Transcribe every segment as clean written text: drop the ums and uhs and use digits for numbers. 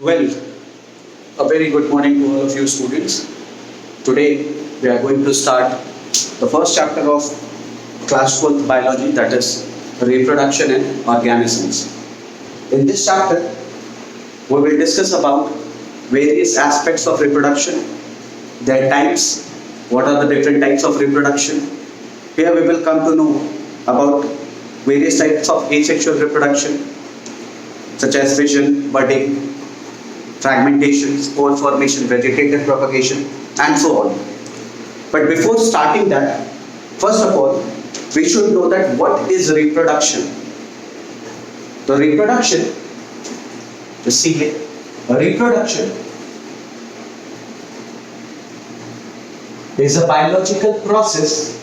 Well, a very good morning to all of you students. Today we are going to start the first chapter of class 12 biology, that is reproduction and organisms. In this chapter we will discuss about various aspects of reproduction, their types, what are the different types of reproduction. Here we will come to know about various types of asexual reproduction such as fission, budding, fragmentation, spore formation, vegetative propagation, and so on. But before starting that, first of all, we should know that what is reproduction. The reproduction, just see here, a reproduction is a biological process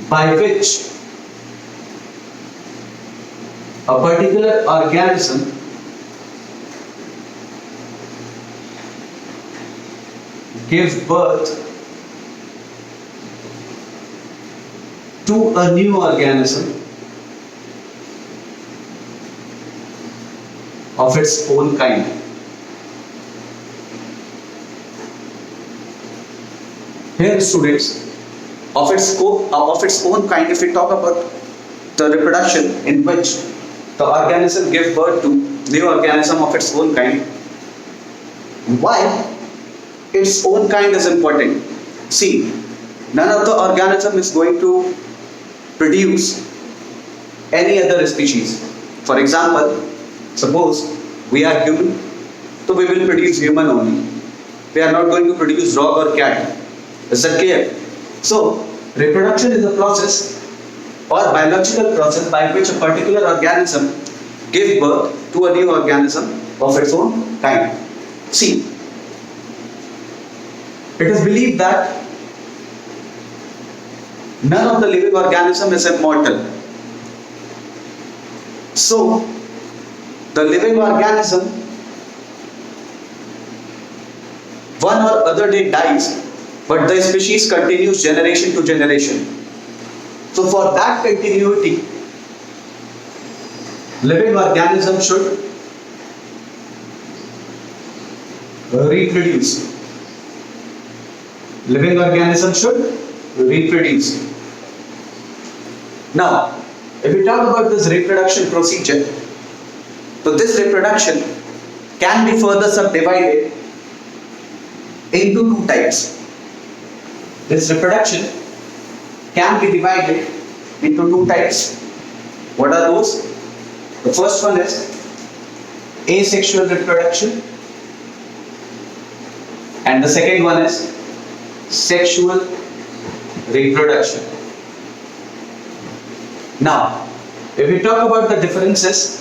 by which a particular organism gives birth to a new organism of its own kind. Here, students, of its own kind, if we talk about the reproduction in which the organism gives birth to new organism of its own kind. Why its own kind is important? See, none of the organism is going to produce any other species. For example, suppose we are human, so we will produce human only. We are not going to produce dog or cat. Is that clear? So, reproduction is a process or biological process by which a particular organism gives birth to a new organism of its own kind. See, it is believed that none of the living organism is immortal. So, the living organism one or other day dies, but the species continues generation to generation. So for that continuity, living organism should reproduce. Living organism should reproduce. Now, if we talk about this reproduction procedure, so this reproduction can be further subdivided into two types. This reproduction can be divided into two types. What are those? The first one is asexual reproduction, and the second one is sexual reproduction. Now, if we talk about the differences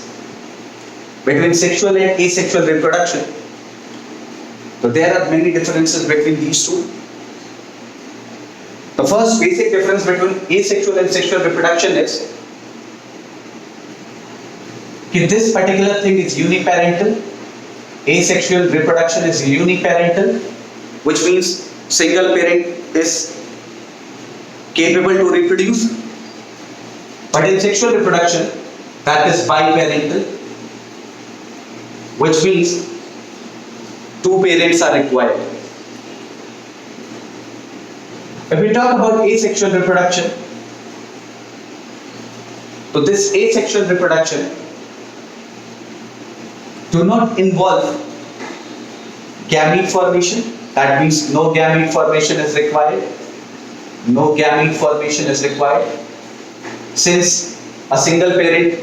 between sexual and asexual reproduction, so there are many differences between these two. The first basic difference between asexual and sexual reproduction is that this particular thing is uniparental. Asexual reproduction is uniparental, which means single parent is capable to reproduce. But in sexual reproduction, that is biparental, which means two parents are required. If we talk about asexual reproduction, so this asexual reproduction do not involve gamete formation. That means no gamete formation is required. No gamete formation is required. Since a single parent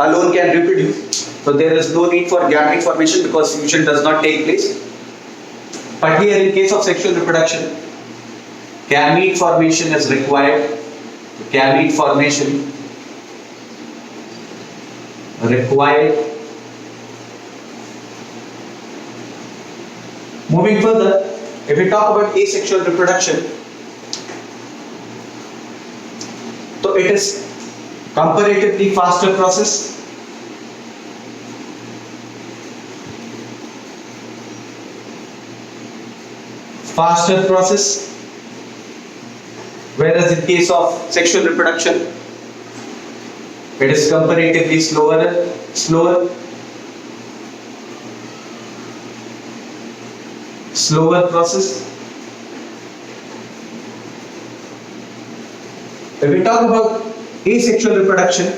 alone can reproduce, so there is no need for gamete formation because fusion does not take place. But here in case of sexual reproduction, gamete formation is required. Gamete formation required. Moving further, if we talk about asexual reproduction, so it is comparatively faster process. Faster process, whereas in case of sexual reproduction, It is comparatively slower process. If we talk about asexual reproduction,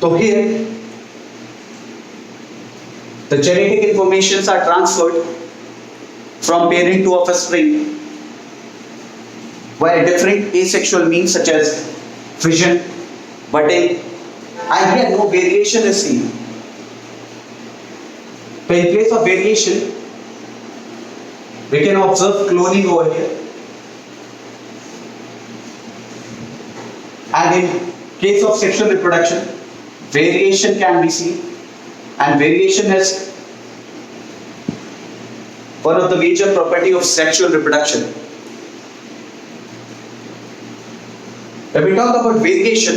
so here the genetic informations are transferred from parent to offspring via different asexual means such as fission, budding, and here no variation is seen. So in place of variation, we can observe cloning over here. And in case of sexual reproduction, variation can be seen, and variation is one of the major property of sexual reproduction. If we talk about variation,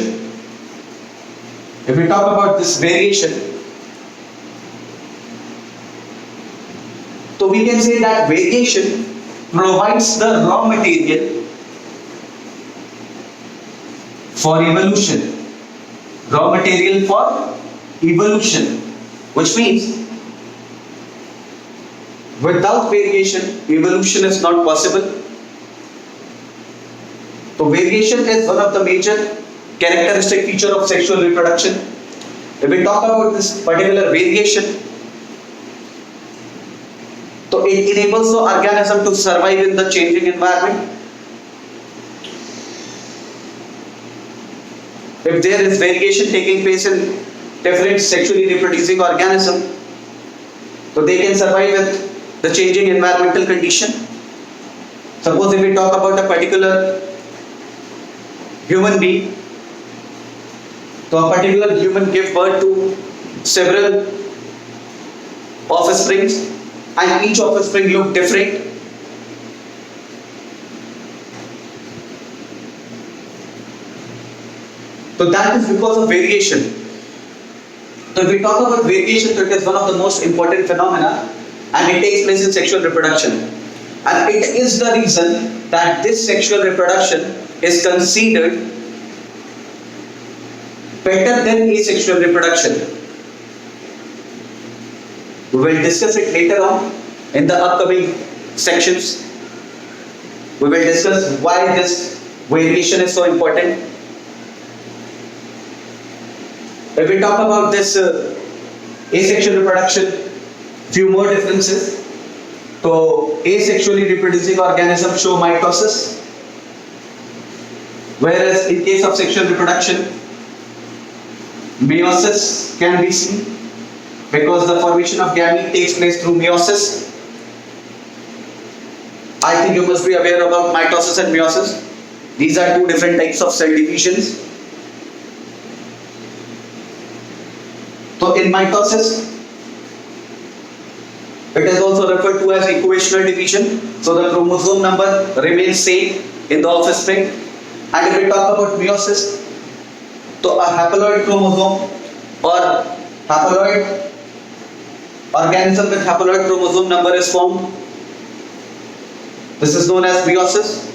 if we talk about this variation, so we can say that variation provides the raw material for evolution. Raw material for evolution, which means without variation, evolution is not possible. So variation is one of the major characteristic feature of sexual reproduction. If we talk about this particular variation, so it enables the organism to survive in the changing environment. If there is variation taking place in different sexually reproducing organisms, so they can survive with the changing environmental condition. Suppose if we talk about a particular human being, so a particular human gives birth to several offsprings, and each offspring look different. So that is because of variation. So if we talk about variation, so it is one of the most important phenomena, and it takes place in sexual reproduction. And it is the reason that this sexual reproduction is considered better than asexual reproduction. We will discuss it later on in the upcoming sections. We will discuss why this variation is so important. If we talk about this asexual reproduction, few more differences. So asexually reproducing organisms show mitosis, whereas in case of sexual reproduction, meiosis can be seen, because the formation of gamete takes place through meiosis. I think you must be aware about mitosis and meiosis. These are two different types of cell divisions. So in mitosis, it is also referred to as equational division. So the chromosome number remains same in the offspring. And if we talk about meiosis, so a haploid chromosome or haploid organism with haploid chromosome number is formed. This is known as meiosis.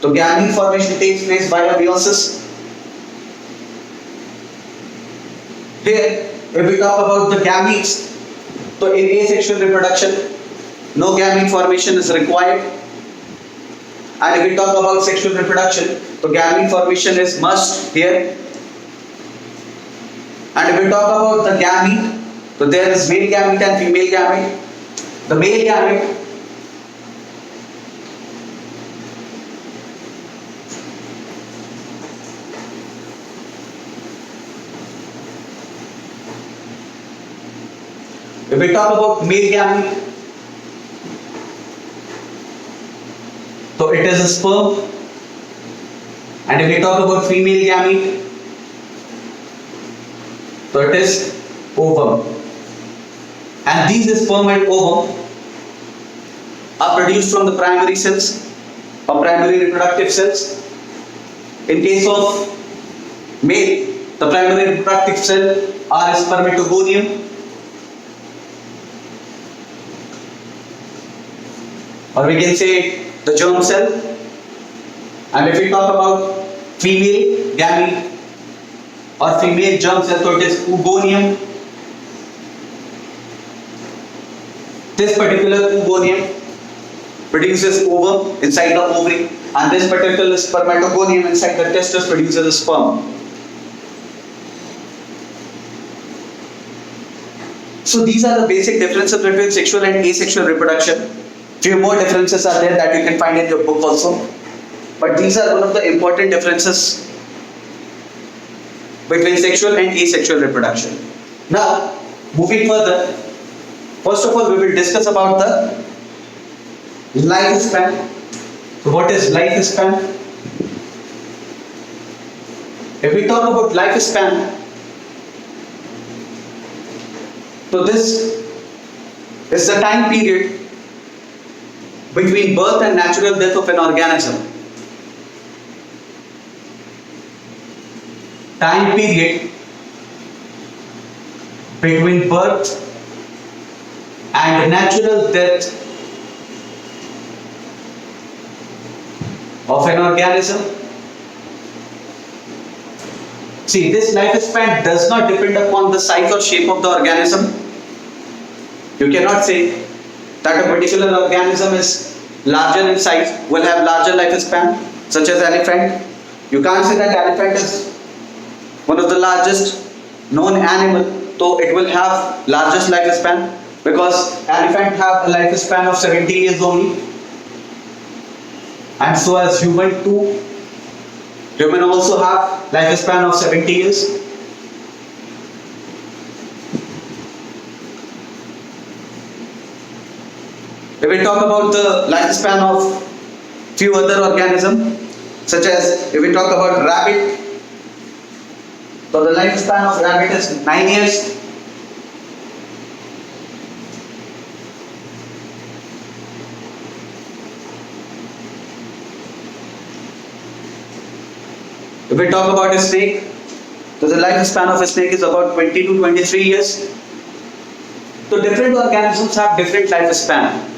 So gamete formation takes place via meiosis. Here, if we talk about the gametes, so in asexual reproduction, no gamete formation is required. And if we talk about sexual reproduction, so gamete formation is must here. And if we talk about the gamete, so there is male gamete and female gamete. The male gamete if we talk about male gamete, so it is a sperm. And if we talk about female gamete, so it is ovum. And these sperm and ovum are produced from the primary cells or primary reproductive cells. In case of male, the primary reproductive cell are spermatogonium, or we can say the germ cell. And if we talk about female gamete or female germ cell, so it is oogonium. This particular oogonium produces ovum inside the ovary, and this particular spermatogonium inside the testis produces a sperm. So these are the basic differences between sexual and asexual reproduction. Few more differences are there that you can find in your book also. But these are one of the important differences between sexual and asexual reproduction. Now, moving further, first of all we will discuss about the lifespan. So what is lifespan? If we talk about lifespan, so this is the time period between birth and natural death of an organism. Time period between birth and natural death of an organism. See, this lifespan does not depend upon the size or shape of the organism. You cannot say that a particular organism is larger in size, will have larger lifespan, such as elephant. You can't say that elephant is one of the largest known animal, so it will have largest lifespan, because elephant have a lifespan of 70 years only, and so as human too. Human also have lifespan of 70 years. If we talk about the lifespan of few other organisms, such as if we talk about rabbit, so the lifespan of rabbit is 9 years. If we talk about a snake, so the lifespan of a snake is about 20 to 23 years. So different organisms have different lifespan.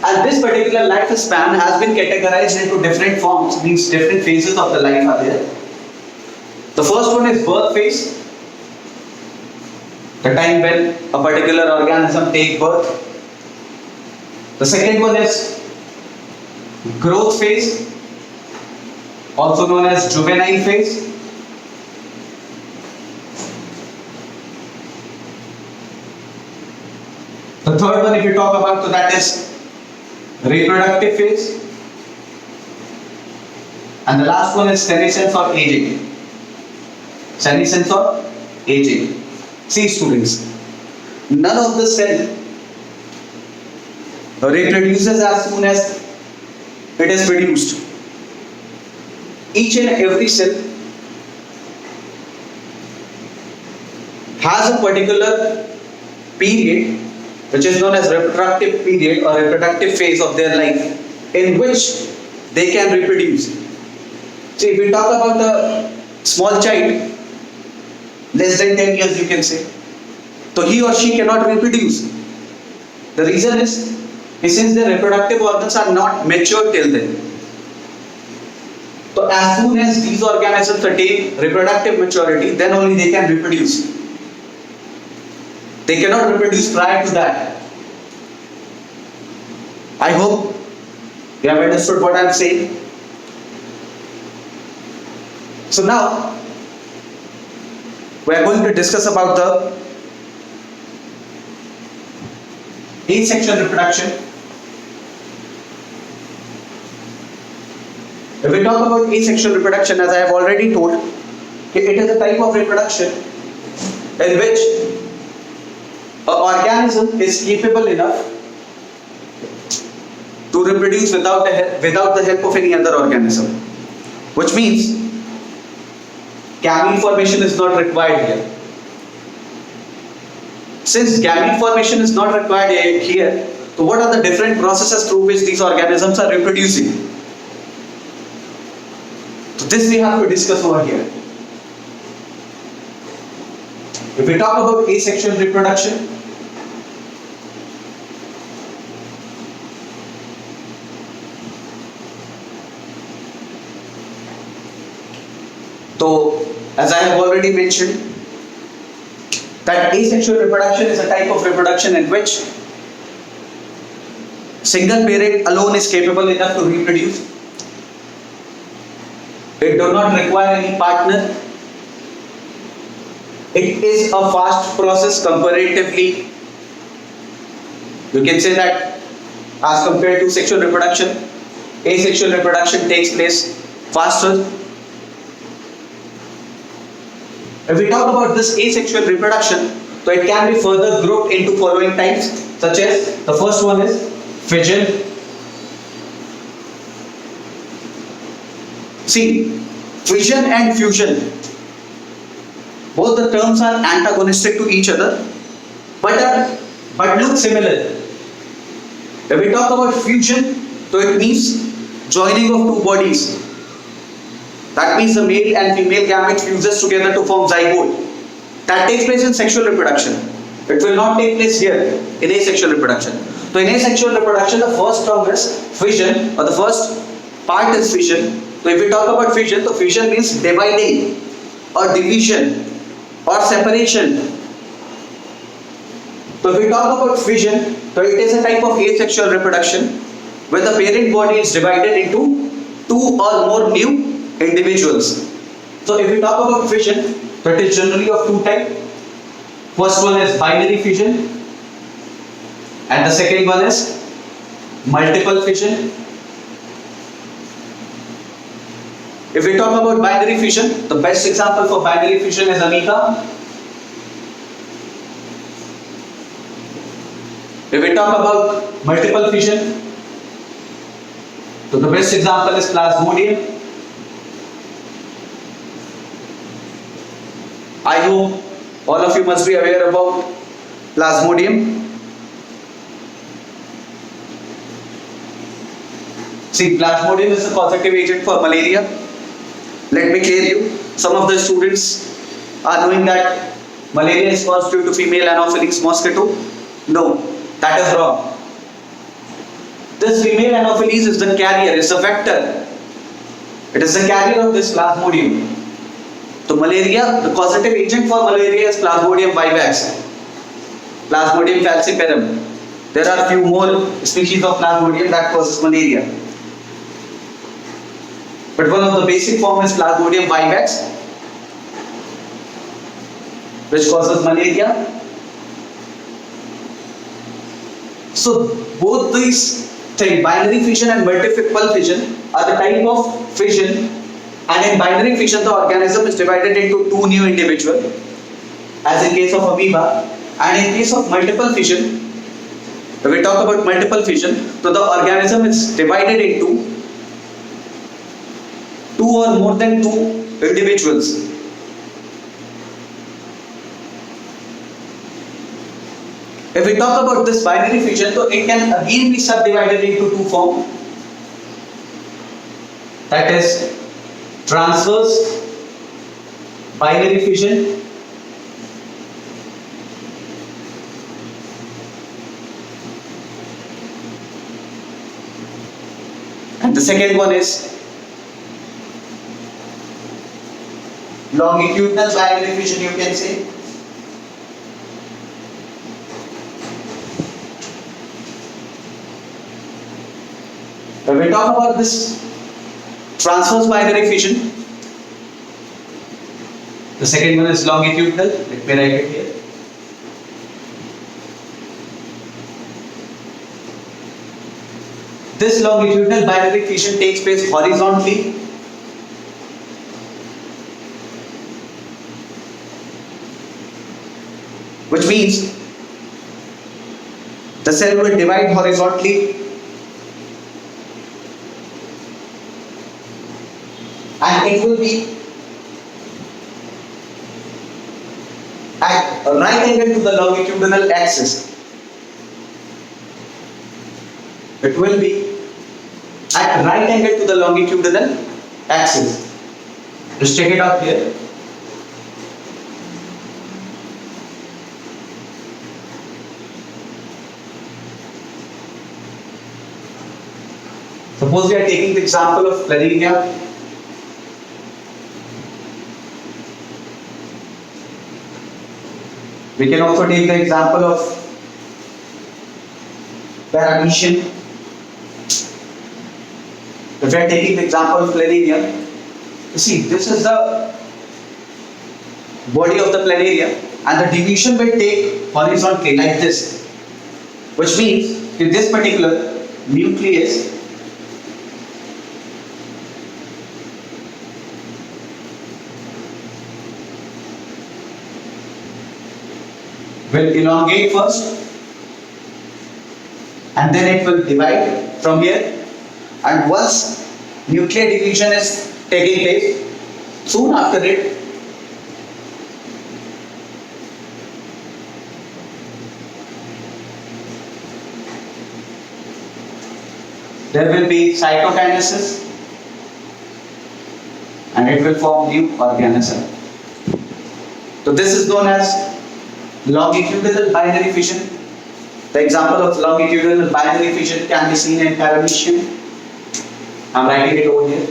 And this particular lifespan has been categorized into different forms, means different phases of the life are there. The first one is birth phase, the time when a particular organism takes birth. The second one is growth phase, also known as juvenile phase. The third one, if you talk about, so that is reproductive phase. And the last one is senescence or aging. Senescence or aging. See students, none of the cell reproduces as soon as it is produced. Each and every cell has a particular period which is known as reproductive period or reproductive phase of their life, in which they can reproduce. See, if we talk about a small child, less than 10 years you can say, so he or she cannot reproduce. The reason is, since their reproductive organs are not mature till then. So as soon as these organisms attain reproductive maturity, then only they can reproduce. They cannot reproduce prior to that. I hope you have understood what I am saying. So now we are going to discuss about the asexual reproduction. If we talk about asexual reproduction, as I have already told, it is a type of reproduction in which an organism is capable enough to reproduce without the help of any other organism. Which means gamete formation is not required here. Since gamete formation is not required here, so what are the different processes through which these organisms are reproducing? So this we have to discuss over here. If we talk about asexual reproduction, So, as I have already mentioned, that asexual reproduction is a type of reproduction in which single parent alone is capable enough to reproduce. It does not require any partner. It is a fast process comparatively. You can say that as compared to sexual reproduction, asexual reproduction takes place faster. If we talk about this asexual reproduction, so it can be further grouped into following types, such as the first one is fission. See, fission and fusion, both the terms are antagonistic to each other, but look similar. If we talk about fusion, so it means joining of two bodies. That means the male and female gamete fuses together to form zygote. That takes place in sexual reproduction. It will not take place here in asexual reproduction. So in asexual reproduction, the first term is fission, or the first part is fission. So if we talk about fission, so fission means dividing or division or separation. So if we talk about fission, so it is a type of asexual reproduction where the parent body is divided into two or more new individuals. So if we talk about fission, so it is generally of two types. First one is binary fission and the second one is multiple fission. If we talk about binary fission, the best example for binary fission is amoeba. If we talk about multiple fission, so the best example is plasmodium. I hope all of you must be aware about plasmodium. See, plasmodium is a causative agent for malaria. Let me clear you. Some of the students are knowing that malaria is caused due to female Anopheles mosquito. No, that is wrong. This female Anopheles is the carrier, is the vector. It is the carrier of this plasmodium. So malaria, the causative agent for malaria is Plasmodium vivax, Plasmodium falciparum. There are few more species of Plasmodium that causes malaria. But one of the basic form is Plasmodium vivax, which causes malaria. So both these things, binary fission and multiple fission, are the type of fission. And in binary fission, the organism is divided into two new individuals, as in case of amoeba. And in case of multiple fission, when we talk about multiple fission, so the organism is divided into two or more than two individuals. If we talk about this binary fission, so it can again be subdivided into two forms. That is transverse binary fission and the second one is longitudinal binary fission, you can say. When we talk about this transverse binary fission, the second one is longitudinal. Let me write it here. This longitudinal binary fission takes place horizontally, which means the cell will divide horizontally and it will be at a right angle to the longitudinal axis. It will be at right angle to the longitudinal axis. Just check it out here. Suppose we are taking the example of planaria. We can also take the example of paramecium. If we are taking the example of planaria, you see this is the body of the planaria and the division will take horizontally like this, which means in this particular nucleus will elongate first and then it will divide from here, and once nuclear division is taking place, soon after it there will be cytokinesis and it will form new organism. So this is known as longitudinal binary fission. The example of longitudinal binary fission can be seen in paramecium. I am writing it over here.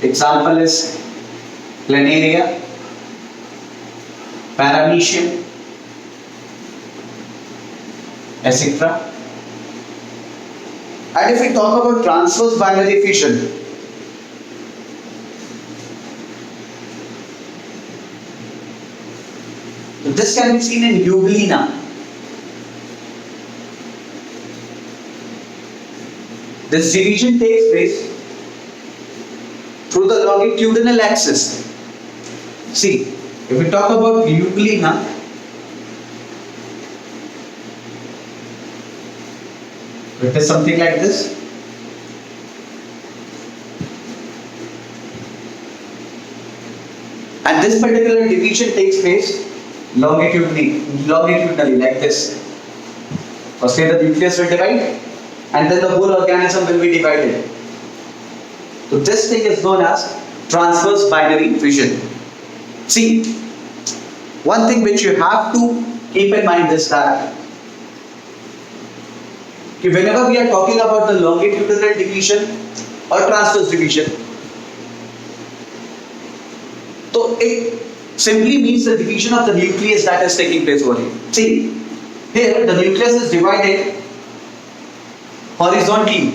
Example is planaria, paramecium, etc. And if we talk about transverse binary fission, this can be seen in euglena. This division takes place through the longitudinal axis. See, if we talk about euglena, it is something like this. And this particular division takes place longitudinally like this. Firstly the nucleus will divide and then the whole organism will be divided. So this thing is known as transverse binary fission. See, one thing which you have to keep in mind is that whenever we are talking about the longitudinal division or transverse division, so it simply means the division of the nucleus that is taking place over here. See, here the nucleus is divided horizontally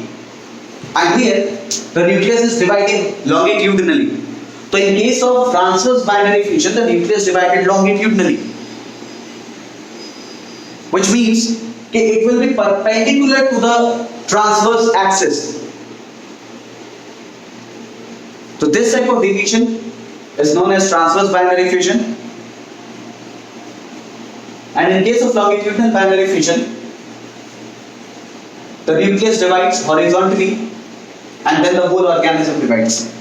and here the nucleus is dividing longitudinally. So in case of transverse binary fission, the nucleus divided longitudinally, which means it will be perpendicular to the transverse axis. So this type of division is known as transverse binary fission, and in case of longitudinal binary fission, the nucleus divides horizontally and then the whole organism divides.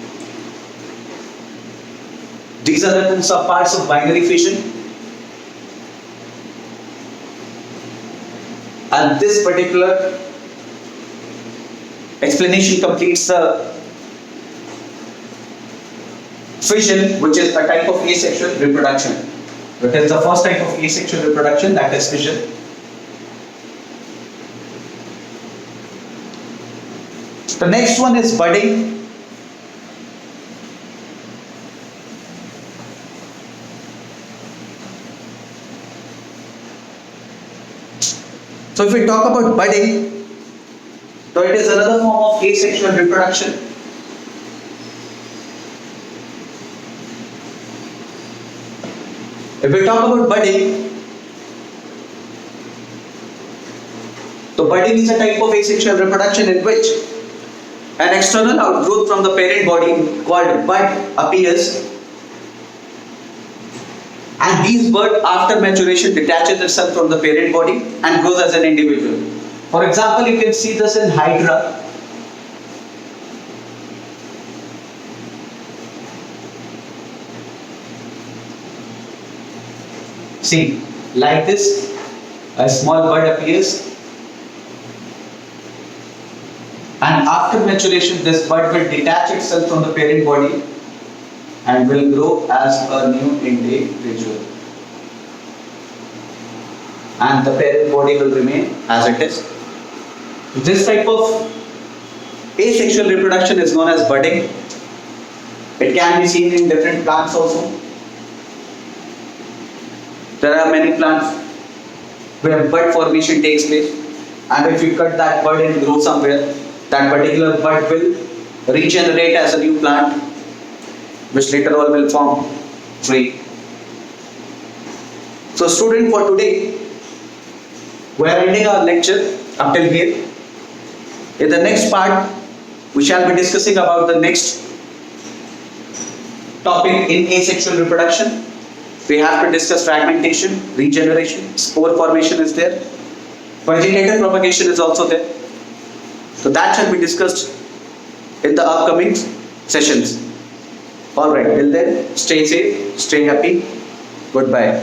These are the two subparts of binary fission, and this particular explanation completes the fission, which is a type of asexual reproduction. It is the first type of asexual reproduction, that is fission. The next one is budding. So if we talk about budding, so it is another form of asexual reproduction. If we talk about budding, so budding is a type of asexual reproduction in which an external outgrowth from the parent body called bud appears, and this bud after maturation detaches itself from the parent body and grows as an individual. For example, you can see this in Hydra. See, like this, a small bud appears, and after maturation this bud will detach itself from the parent body and will grow as a new individual, and the parent body will remain as it is. This type of asexual reproduction is known as budding. It can be seen in different plants also. There are many plants where bud formation takes place, and if you cut that bud and grow somewhere, that particular bud will regenerate as a new plant, which later on will form tree. So student, for today, we are ending our lecture up till here. In the next part, we shall be discussing about the next topic in asexual reproduction. We have to discuss fragmentation, regeneration, spore formation is there, vegetative propagation is also there. So that shall be discussed in the upcoming sessions. Alright, till then, stay safe, stay happy, goodbye.